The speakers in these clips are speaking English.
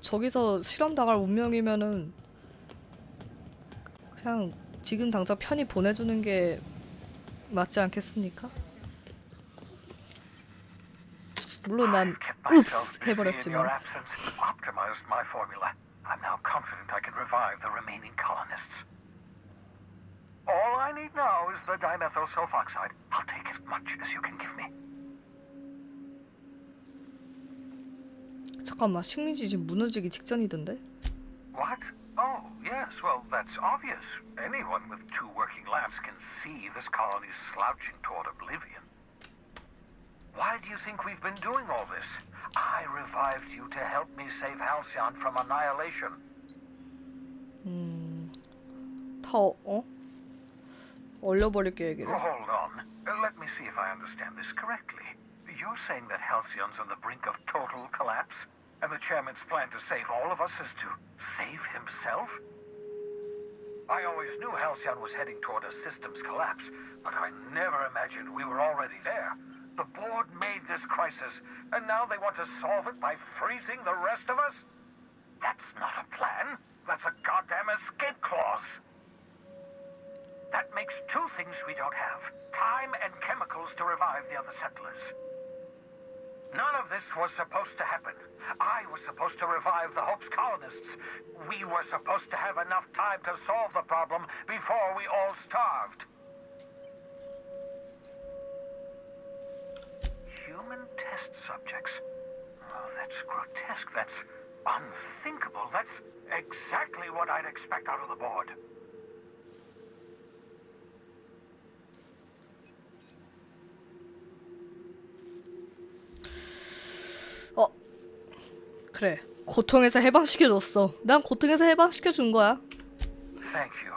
저기서 실험 당할 운명이면은 그냥 지금 당장 편히 보내주는 게 맞지 않겠습니까? 물론 난 읍스 해버렸지만. I'm now confident I can revive the remaining colonists. All I need now is the dimethyl sulfoxide. I'll take as much as you can give me. 잠깐만, 식민지 지금 무너지기 직전이던데? What? Oh, yes, well, that's obvious. Anyone with 2 working labs can see this colony's slouching toward oblivion. Why do you think we've been doing all this? I revived you to help me save Halcyon from annihilation. 얼려버릴 계획이래. Hold on. Let me see if I understand this correctly. You're saying that Halcyon's on the brink of total collapse, and the chairman's plan to save all of us is to save himself? I always knew Halcyon was heading toward a systems collapse, but I never imagined we were already there. The board made this crisis, and now they want to solve it by freezing the rest of us? That's not a plan. That's a goddamn escape clause. That makes 2 things we don't have. Time and chemicals to revive the other settlers. None of this was supposed to happen. I was supposed to revive the Hope's colonists. We were supposed to have enough time to solve the problem before we all starved. Human test subjects. Oh, that's grotesque. That's unthinkable. That's exactly what I'd expect out of the board. 그래, 고통에서 해방시켜줬어. 난 고통에서 해방시켜준 거야. Thank you.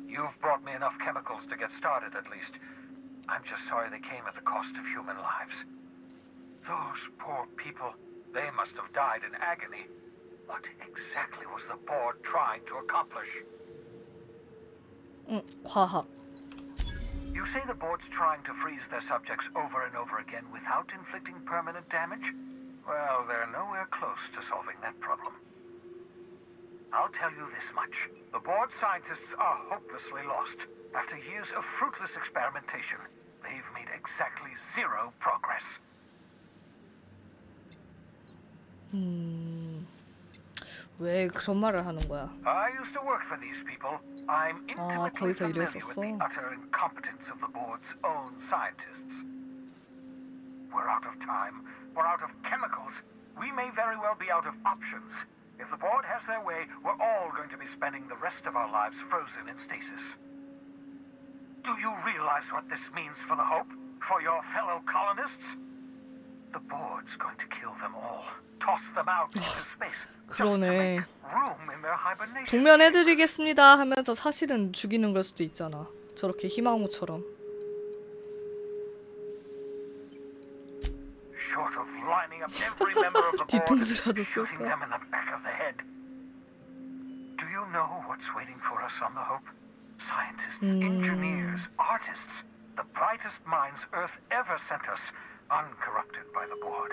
You've brought me enough chemicals to get started at least. I'm just sorry they came at the cost of human lives. Those poor people, they must have died in agony. What exactly was the board trying to accomplish? 과학. You say the board's trying to freeze their subjects over and over again without inflicting permanent damage? Well, they're nowhere close to solving that problem. I'll tell you this much. The board scientists are hopelessly lost. After years of fruitless experimentation, they've made exactly 0 progress. 왜 그런 말을 하는 거야? I used to work for these people. I'm intimately 거기서 familiar with 일했었어. the utter incompetence of the board's own scientists. We're out of time. We're out of chemicals. We may very well be out of options. If the board has their way, we're all going to be spending the rest of our lives frozen in stasis. Do you realize what this means for the Hope? For your fellow colonists? The board's going to kill them all. Toss them out into space. 그러네. Room in their hibernation. 동면해드리겠습니다 하면서 사실은 죽이는 걸 수도 있잖아. 저렇게 희망호처럼. Short of lining up every member of the board, 뒤통수라도 shooting 쏠까? them in the back of the head. Do you know what's waiting for us on the Hope? Scientists, engineers, artists, the brightest minds Earth ever sent us, uncorrupted by the board.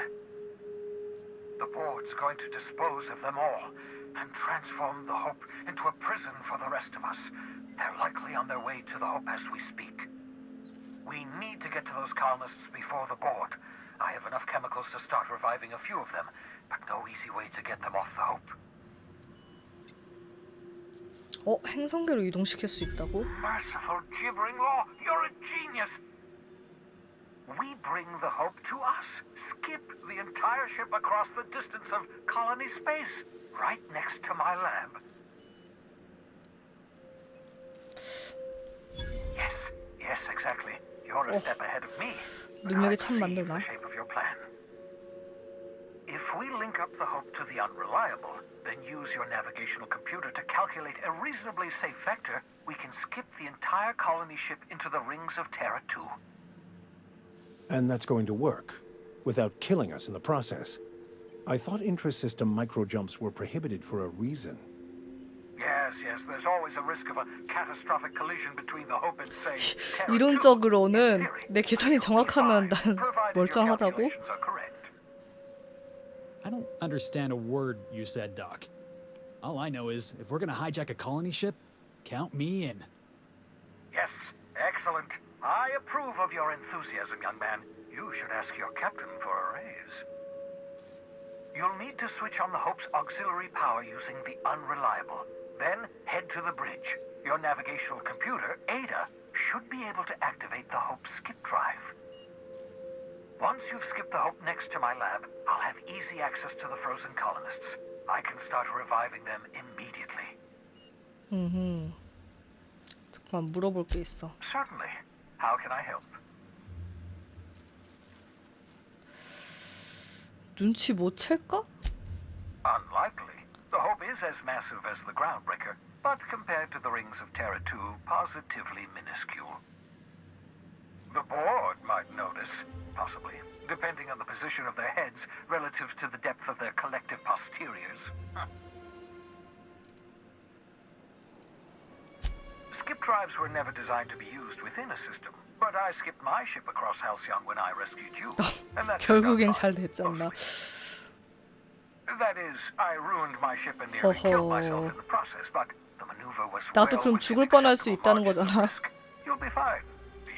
The board's going to dispose of them all and transform the Hope into a prison for the rest of us. They're likely on their way to the Hope as we speak. We need to get to those colonists before the board. I have enough chemicals to start reviving a few of them, but no easy way to get them off the Hope. 행성계로 이동시킬 수 있다고? Merciful gibbering law, you're a genius! We bring the Hope to us. Skip the entire ship across the distance of colony space, right next to my lab. Yes, exactly. You're a step ahead of me. 능력이 참 많구나. If we link up the Hope to the unreliable, then use your navigational computer to calculate a reasonably safe vector, we can skip the entire colony ship into the rings of Terra 2. And that's going to work, without killing us in the process. I thought intra-system micro-jumps were prohibited for a reason. Yes, there's always a risk of a catastrophic collision between the Hope and, say, Terra 2. 이론적으로는 내 계산이 정확하면 난 멀쩡하다고? I don't understand a word you said, Doc. All I know is, if we're gonna hijack a colony ship, count me in. Yes, excellent. I approve of your enthusiasm, young man. You should ask your captain for a raise. You'll need to switch on the Hope's auxiliary power using the unreliable. Then head to the bridge. Your navigational computer, Ada, should be able to activate the Hope skip drive. Once you've skipped the Hope next to my lab, I'll have easy access to the frozen colonists. I can start reviving them immediately. 잠깐 물어볼 게 있어. Certainly. How can I help? 눈치 못 챌까? Unlikely. The Hope is as massive as the Groundbreaker, but compared to the rings of Terra 2, positively minuscule. The board might notice, possibly, depending on the position of their heads relative to the depth of their collective posteriors. Skip drives were never designed to be used within a system, but I skipped my ship across Halcyon when I rescued you, and that's 결국엔 잘 됐잖아. That is, I ruined my ship and nearly killed myself in the process, but the maneuver was 나도 그럼 죽을 뻔할 수 있다는 거잖아. You'll be fine.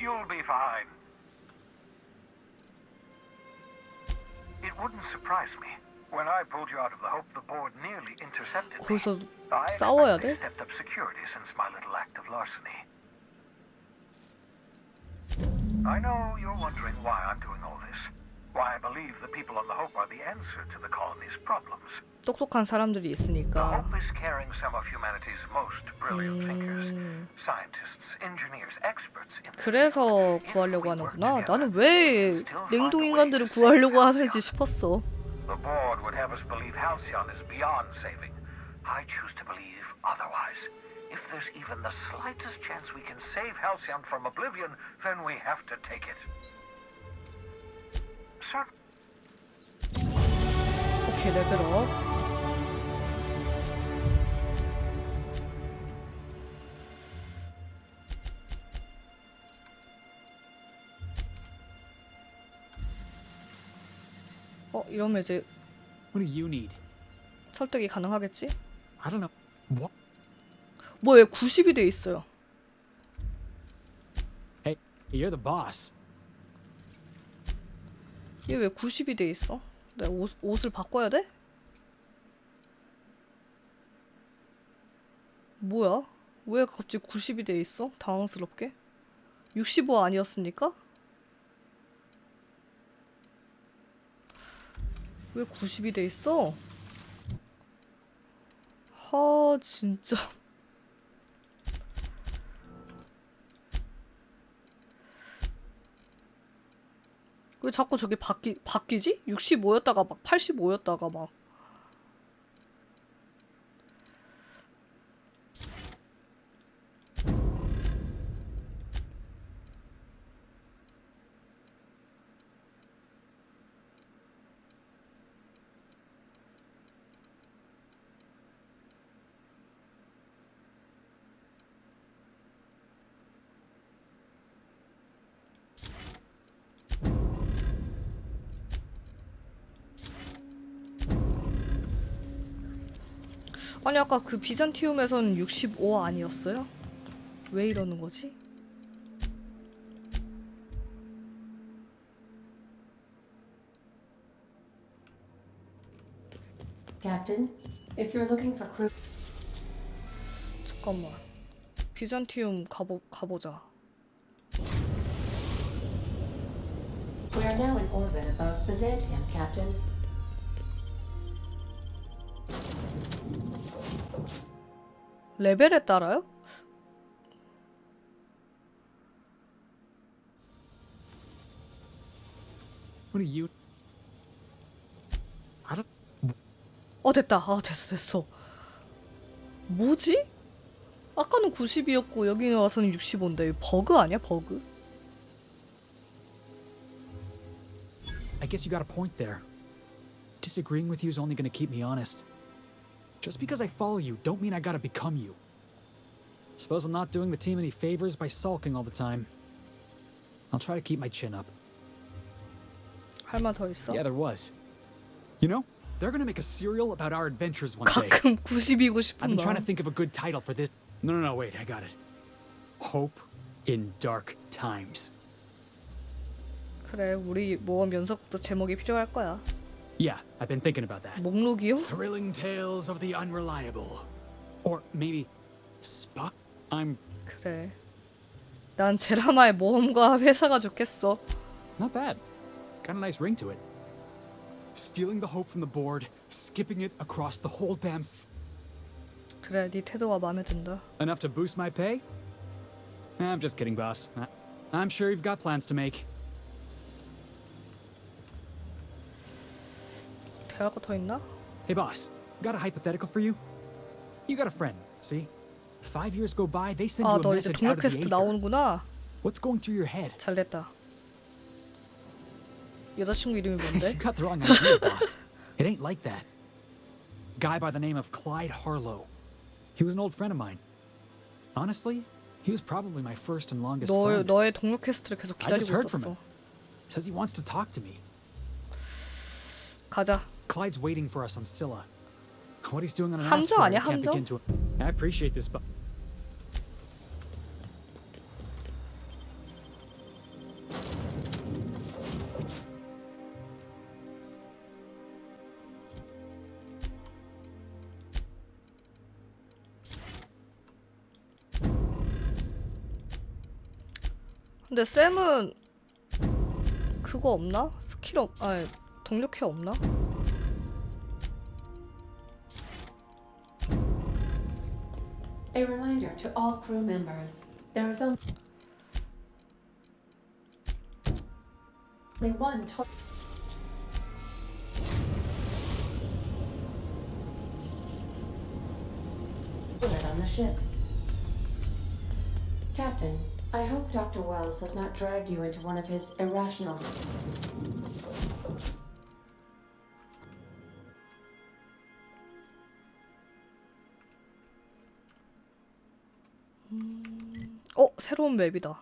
You'll be fine. It wouldn't surprise me. When I pulled you out of the Hope, the board nearly intercepted me. 거기서 I 싸워야 expect they 돼? stepped up security since my little act of larceny. I know you're wondering why I'm doing all this. Why I believe the people on the Hope are the answer to the colony's problems. 똑똑한 사람들이 The 있으니까. Hope is carrying some of humanity's most brilliant thinkers, scientists, engineers, experts in 그래서 구하려고 하는구나. 나는 왜 냉동 인간들을 구하려고 하는지 싶었어. The board would have us believe Halcyon is beyond saving. I choose to believe otherwise. If there's even the slightest chance we can save Halcyon from oblivion, then we have to take it. Sir? 오케이, 레벨업. 이러면 이제 What do you need? 설득이 가능하겠지? I don't know. What? 뭐에 90이 돼 있어요. Hey, you're the boss. 얘 왜 90이 돼 있어? 내가 옷을 바꿔야 돼? 뭐야? 왜 갑자기 90이 돼 있어? 당황스럽게. 65 아니었습니까? 왜 90이 돼 있어? 하, 진짜. 왜 자꾸 저게 바뀌지? 65였다가 막 85였다가 막. 아니 아까 그 비잔티움에서는 65 아니었어요? 왜 이러는 거지? Captain, if you're looking for crew... 잠깐만. 비잔티움 가보자. We are now in orbit above Byzantium, Captain. 레벨에 따라요? What do you? I don't. 됐다. 됐어. 뭐지? 아까는 90이었고 여기 와서는 65인데 버그 아니야? 버그? I guess you got a point there. Disagreeing with you is only going to keep me honest. Just because I follow you, don't mean I gotta become you. Suppose I'm not doing the team any favors by sulking all the time. I'll try to keep my chin up. 할 말 더 있어? Yeah, there was. You know, They're gonna make a serial about our adventures one day. 가끔 90이고 I've 싶은 been trying to 마음. think of a good title for this. No, wait, I got it. Hope in Dark Times. 그래, 우리 모험 연속도 제목이 필요할 거야. Yeah, I've been thinking about that. 목록이요? Thrilling tales of the unreliable. Or maybe Spock? I'm 그래. 난 제라마의 모험가 회사가 좋겠어. not bad. Got a nice ring to it. Stealing the hope from the board, skipping it across the whole damn 그래, 네 태도가 마음에 든다. enough to boost my pay? I'm just kidding, boss. I'm sure you've got plans to make. 대할 거 더 있나? Hey, boss. Got a hypothetical for you? You got a friend, see? 5 years go by, they send 아, you a 너 이제 message 동료 out of the 퀘스트 aether. 나오는구나. What's going through your head? 잘됐다. 여자친구 이름이 뭔데? You got the wrong idea, boss. It ain't like that. Guy by the name of Clyde Harlow. He was an old friend of mine. Honestly, he was probably my first and longest friend. 너의 동료 퀘스트를 계속 I just 기다리고 heard from 있었어. him. Says he wants to talk to me. 가자. Clyde's waiting for us on Scylla. What he's doing on an 함정 asteroid, 아니야, I can't 함정? begin to. I appreciate this, but 근데 쌤은 그거 없나? 아니 동료 케어 없나? A reminder to all crew members. There is only one toilet on the ship. Captain, I hope Dr. Wells has not dragged you into one of his irrational... 새로운 맵이다.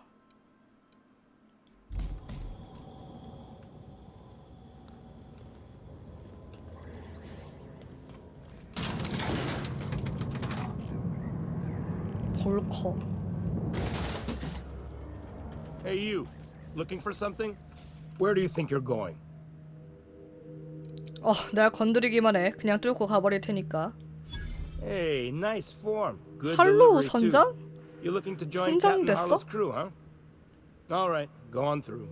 볼커. Hey, you. Looking for something? Where do you think you're going? 날 건드리기만 해. 그냥 뚫고 가버릴 테니까. Hey, nice form. Good 할로우 delivery, too. 선장? You're looking to join Captain 선장됐어? Harlow's crew, huh? All right, go on through.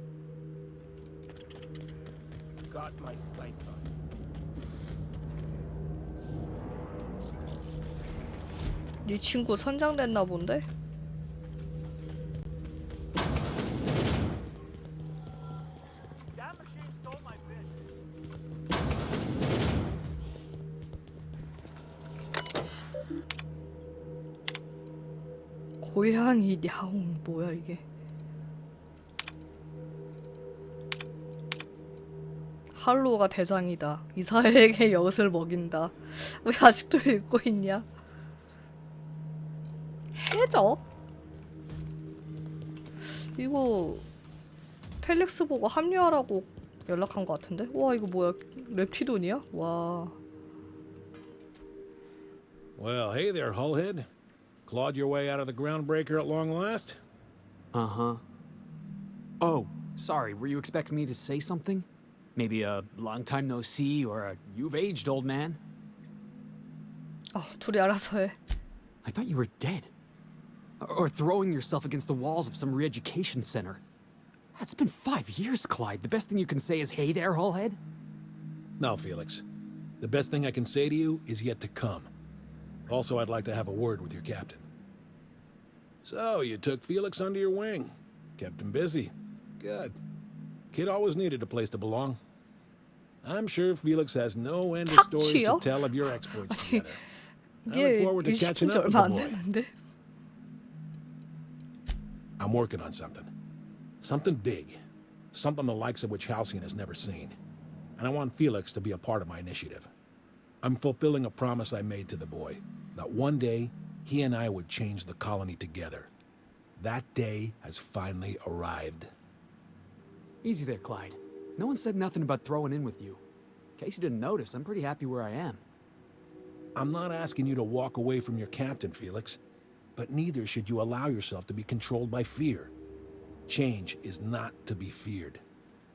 Got my sights on you. 네 친구 선장됐나 본데? 고양이 야옹 뭐야 이게? 할로우가 대장이다. 이사에게 엿을 먹인다. 왜 아직도 읽고 있냐? 해적? 이거 펠릭스 보고 합류하라고 연락한 것 같은데? 와 이거 뭐야? 랩티돈이야? 와. Well, hey there, Hullhead. Clawed your way out of the groundbreaker at long last? Uh-huh. Oh, sorry, were you expecting me to say something? Maybe a long time no see or a you've aged, old man? 둘이 알아서 해. I thought you were dead. Or throwing yourself against the walls of some re-education center. It's been 5 years, Clyde. The best thing you can say is, hey there, Hullhead? No, Felix. The best thing I can say to you is yet to come. Also, I'd like to have a word with your captain. So, you took Felix under your wing. Kept him busy. Good. Kid always needed a place to belong. I'm sure Felix has no end of stories to 착취요? tell of your exploits together. I look 이게 forward to 일 catching 시킨 지 up with 얼마 the 안 boy. 됐는데? I'm working on something. Something big. Something the likes of which Halcyon has never seen. And I want Felix to be a part of my initiative. I'm fulfilling a promise I made to the boy, that one day he and I would change the colony together. That day has finally arrived. Easy there, Clyde. No one said nothing about throwing in with you. case you didn't notice, I'm pretty happy where I am. I'm not asking you to walk away from your captain, Felix. But neither should you allow yourself to be controlled by fear. Change is not to be feared.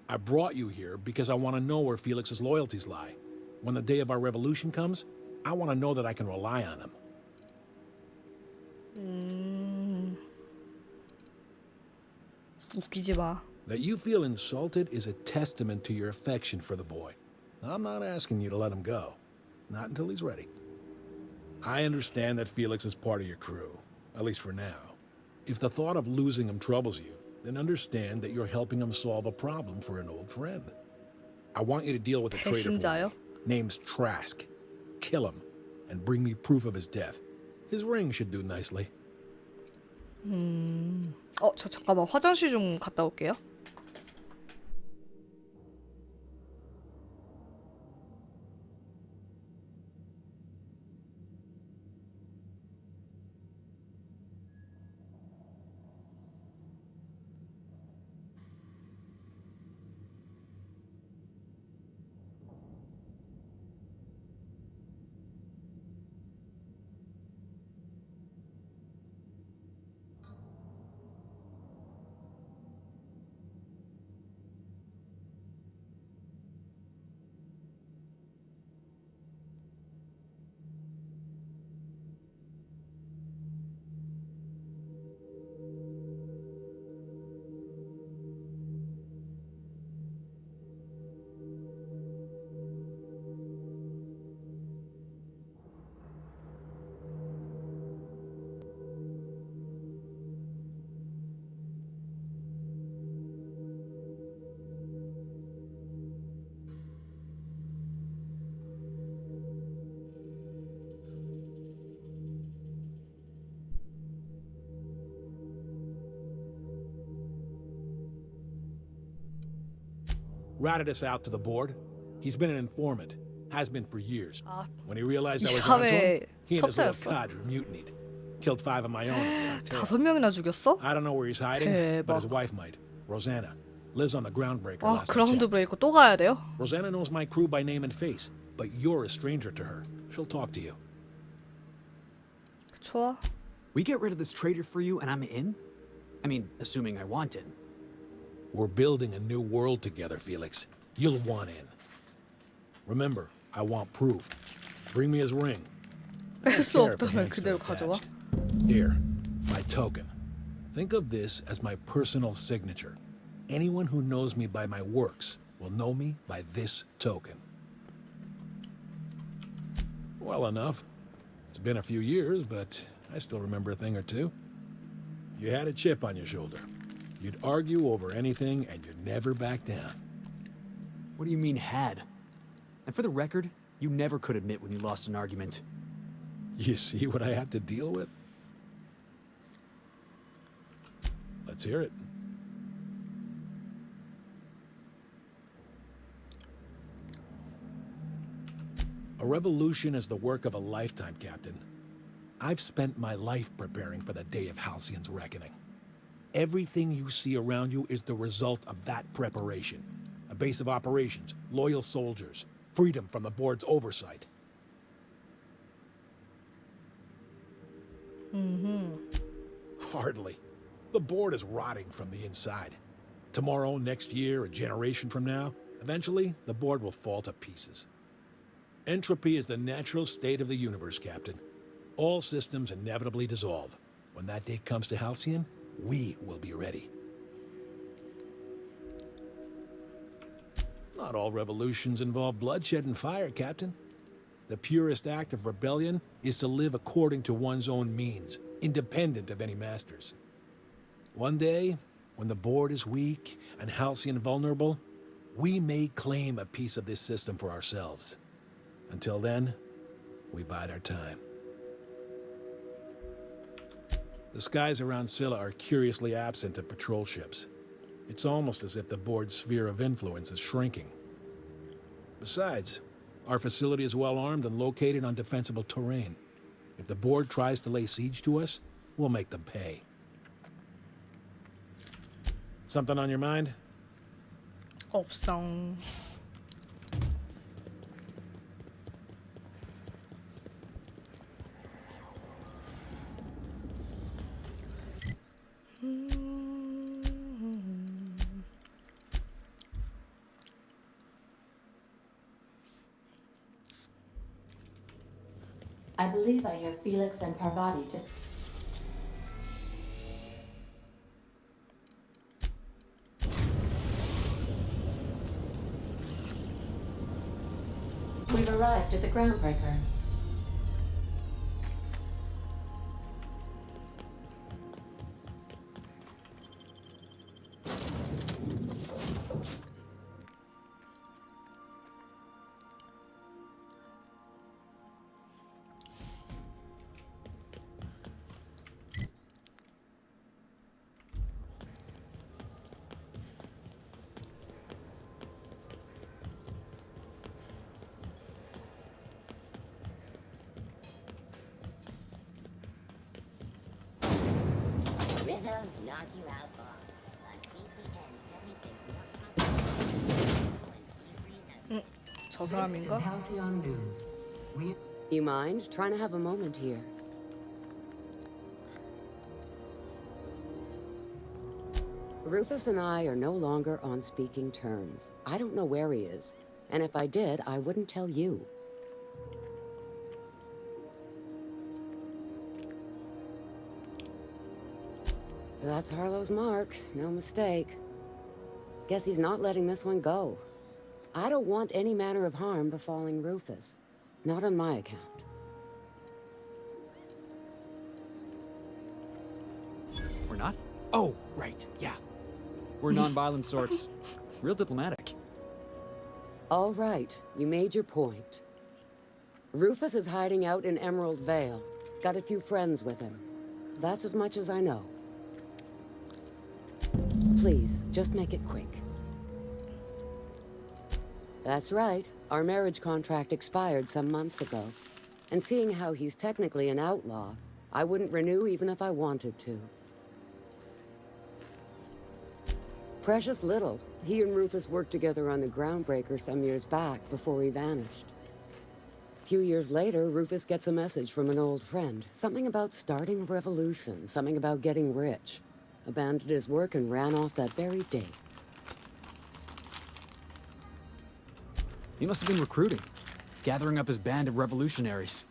I brought you here because I want to know where Felix's loyalties lie. When the day of our revolution comes, I want to know that I can rely on him. 웃기지 마. That you feel insulted is a testament to your affection for the boy. I'm not asking you to let him go. Not until he's ready. I understand that Felix is part of your crew, at least for now. If the thought of losing him troubles you, then understand that you're helping him solve a problem for an old friend. I want you to deal with the traitor for 배신자요? me. Name's Trask. Kill him, and bring me proof of his death. His ring should do nicely. 저 잠깐만 화장실 좀 갔다 올게요. Ratted us out to the board. He's been an informant. Has been for years. When he realized I was 이사회 onto him, he and his little 첩자였어? cadre mutinied. Killed 5 of my own and tucked tail. 5명이나 죽였어? I don't know where he's hiding, but his 대박. wife might. Rosanna. Lives on the groundbreaker 아, last I 그라운드 checked. 브레이커 또 가야 돼요? Rosanna knows my crew by name and face, but you're a stranger to her. She'll talk to you. 좋아. We get rid of this traitor for you and I'm in? I mean, assuming I want in. We're building a new world together, Felix. You'll want in. Remember, I want proof. Bring me his ring. I don't 수 care if the 없다면 hand's 그대로 still 가져와. attached. Here, my token. Think of this as my personal signature. Anyone who knows me by my works will know me by this token. Well enough. It's been a few years, but I still remember a thing or two. You had a chip on your shoulder. You'd argue over anything, and you'd never back down. What do you mean, had? And for the record, you never could admit when you lost an argument. You see what I had to deal with? Let's hear it. A revolution is the work of a lifetime, Captain. I've spent my life preparing for the day of Halcyon's reckoning. Everything you see around you is the result of that preparation. A base of operations, loyal soldiers, freedom from the board's oversight. Hardly. The board is rotting from the inside. Tomorrow, next year, a generation from now, eventually, the board will fall to pieces. Entropy is the natural state of the universe, Captain. All systems inevitably dissolve. When that day comes to Halcyon, we will be ready. Not all revolutions involve bloodshed and fire, Captain. The purest act of rebellion is to live according to one's own means, independent of any masters. One day, when the board is weak and Halcyon vulnerable, we may claim a piece of this system for ourselves. Until then, we bide our time. The skies around Scylla are curiously absent of patrol ships. It's almost as if the board's sphere of influence is shrinking. Besides, our facility is well armed and located on defensible terrain. If the board tries to lay siege to us, we'll make them pay. Something on your mind? 없어. I believe I hear Felix and Parvati just. We've arrived at the groundbreaker. Rizzo's knock you out ball. On CCN, 저 사람인가? Halcyon News. You mind trying to have a moment here? Rufus and I are no longer on speaking terms. I don't know where he is, and if I did, I wouldn't tell you. That's Harlow's mark, no mistake. Guess he's not letting this one go. I don't want any manner of harm befalling Rufus. Not on my account. We're not? Oh, right, yeah. We're non-violent sorts. Real diplomatic. All right, you made your point. Rufus is hiding out in Emerald Vale. Got a few friends with him. That's as much as I know. Please, just make it quick. That's right. Our marriage contract expired some months ago. And seeing how he's technically an outlaw, I wouldn't renew even if I wanted to. Precious little. He and Rufus worked together on the Groundbreaker some years back before he vanished. A few years later, Rufus gets a message from an old friend. Something about starting a revolution, something about getting rich. Abandoned his work and ran off that very day. He must have been recruiting, gathering up his band of revolutionaries.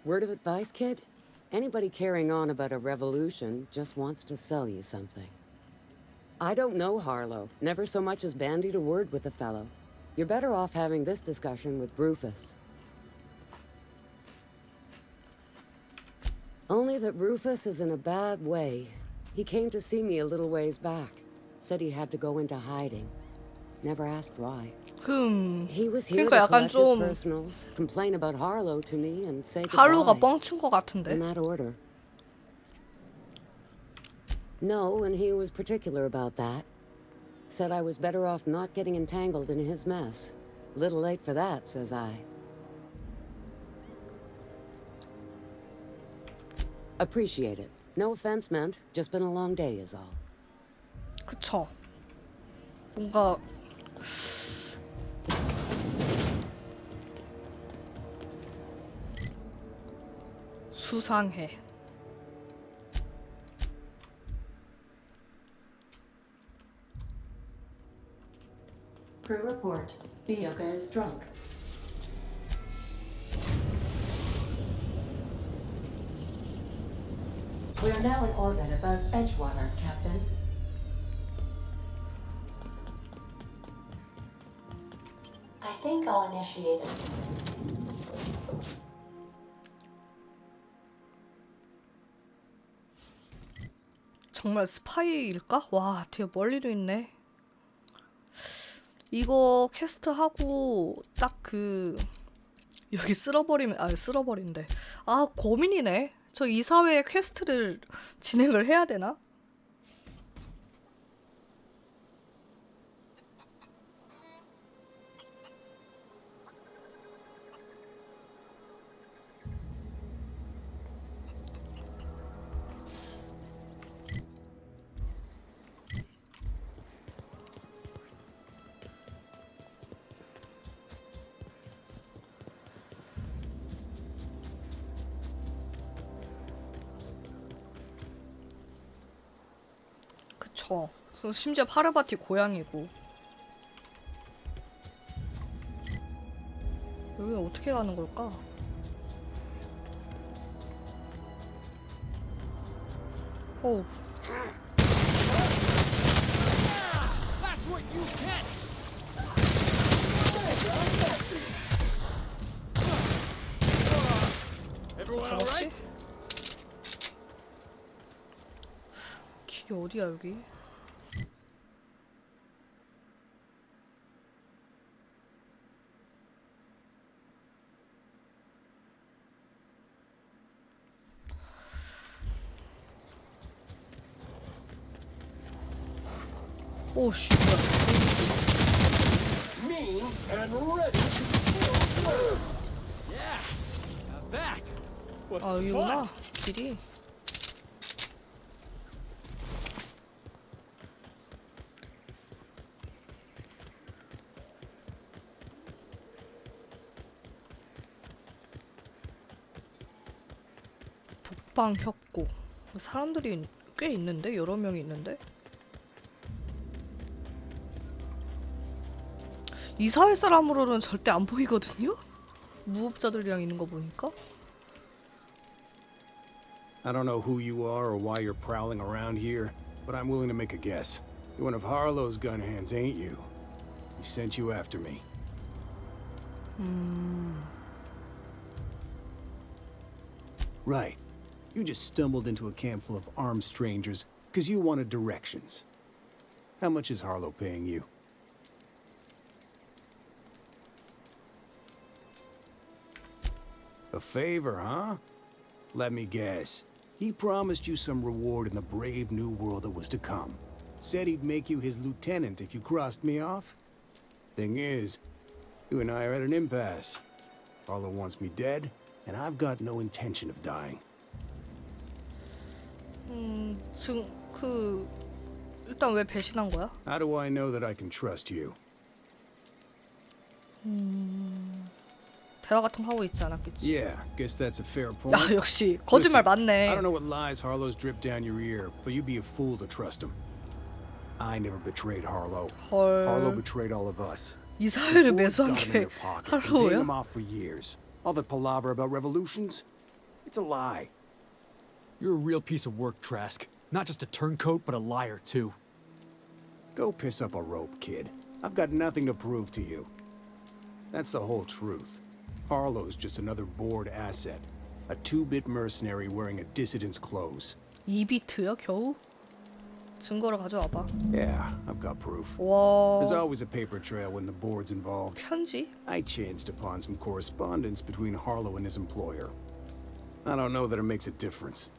Word of advice, kid? Anybody carrying on about a revolution just wants to sell you something. I don't know Harlow. Never so much as bandied a word with the fellow. You're better off having this discussion with Rufus. Only that Rufus is in a bad way. He came to see me a little ways back. Said he had to go into hiding. Never asked why. He was here 그러니까 to 약간 collect his 좀 personals, complain about Harlow to me, and say 할로가 goodbye. 뻥친 것 같은데. In that order. No, and he was particular about that. Said I was better off not getting entangled in his mess. Little late for that, says I. Appreciate it. No offense meant. Just been a long day is all. 그쵸. 뭔가 수상해. Crew report. Bioka is drunk. We are now in orbit above Edgewater, Captain. I think I'll initiate it. 정말 스파이일까? 와, 되게 멀리도 있네. 이거 퀘스트 하고 딱 그 여기 쓸어버리면 쓸어버린대. 아, 고민이네. 저 이사회 퀘스트를 진행을 해야 되나? 그쵸. 심지어 파르바티 고향이고. 여기 어떻게 가는 걸까? 오. That's what you get. Everyone all 잡았지? right? 길이 어디야 여기? 오 씨. Mean and ready to kill. Yeah. Now that was 아 fun. 여기구나 길이. 북방 협곡. 사람들이 꽤 있는데 여러 명이 있는데. 이사회 사람으로는 절대 안 보이거든요. 무업자들이랑 있는 거 보니까. I don't know who you are or why you're prowling around here, but I'm willing to make a guess. You're one of Harlow's gun hands, ain't you? He sent you after me. Right. You just stumbled into a camp full of armed strangers because you wanted directions. How much is Harlow paying you? A favor, huh? Let me guess. He promised you some reward in the brave new world that was to come. Said he'd make you his lieutenant if you crossed me off. Thing is, you and I are at an impasse. Harlow wants me dead, and I've got no intention of dying. 지금 일단 왜 배신한 거야? How do I know that I can trust you? 대화 같은 거 하고 있지 않았겠지? Yeah, guess that's a fair 야 point. 역시 거짓말 Listen, 맞네. I don't know what lies Harlow's dripped down your ear, but you'd be a fool to trust him. I never betrayed Harlow. Harlow 헐. betrayed all of us. 이사회를 Board's 매수한 got him in 게 their pocket, been paying 할로우야? him off for years. All the palaver about revolutions, it's a lie. You're a real piece of work, Trask. Not just a turncoat, but a liar too. Go piss up a rope, kid. I've got nothing to prove to you. That's the whole truth. Harlow's just another bored asset. A 2-bit mercenary wearing a dissident's clothes. 2비트요 겨우? 증거를 가져와봐. Yeah, I've got proof. 와 There's always a paper trail when the board's involved. 편지? I chanced upon some correspondence between Harlow and his employer. I don't know that it makes a difference.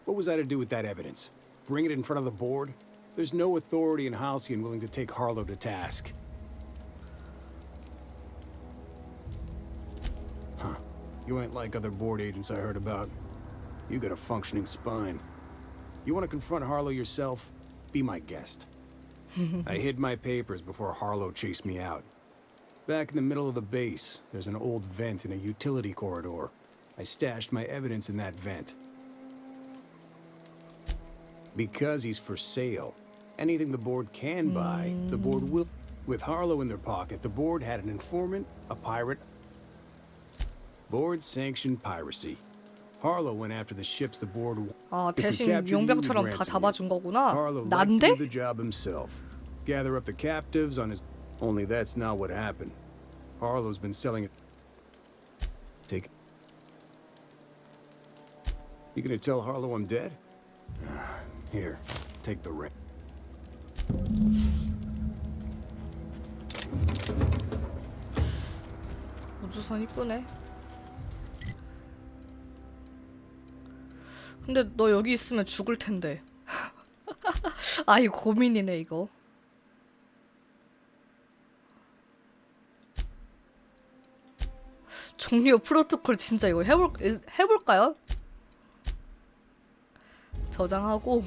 What was I to do with that evidence? Bring it in front of the board? There's no authority in Halcyon willing to take Harlow to task. Huh. You ain't like other board agents I heard about. You got a functioning spine. You want to confront Harlow yourself? Be my guest. I hid my papers before Harlow chased me out. Back in the middle of the base, there's an old vent in a utility corridor. I stashed my evidence in that vent. Because he's for sale. Anything the board can buy, the board will. With Harlow in their pocket, the board had an informant, a pirate. Board-sanctioned piracy. Harlow went after the ships the board. 아 If we 대신 captured you, we'd 용병처럼 다 ransom you. 잡아준 거구나. Harlow liked to 난데? do the job himself. Gather up the captives on his. Only that's not what happened. Harlow's been selling it. Take. You gonna tell Harlow I'm dead? Here, take the ring. 우주선 이쁘네. 근데 너 여기 있으면 죽을 텐데. 아 이거 고민이네 이거. 종료 프로토콜 진짜 이거 해볼까요? 저장하고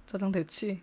저장됐지?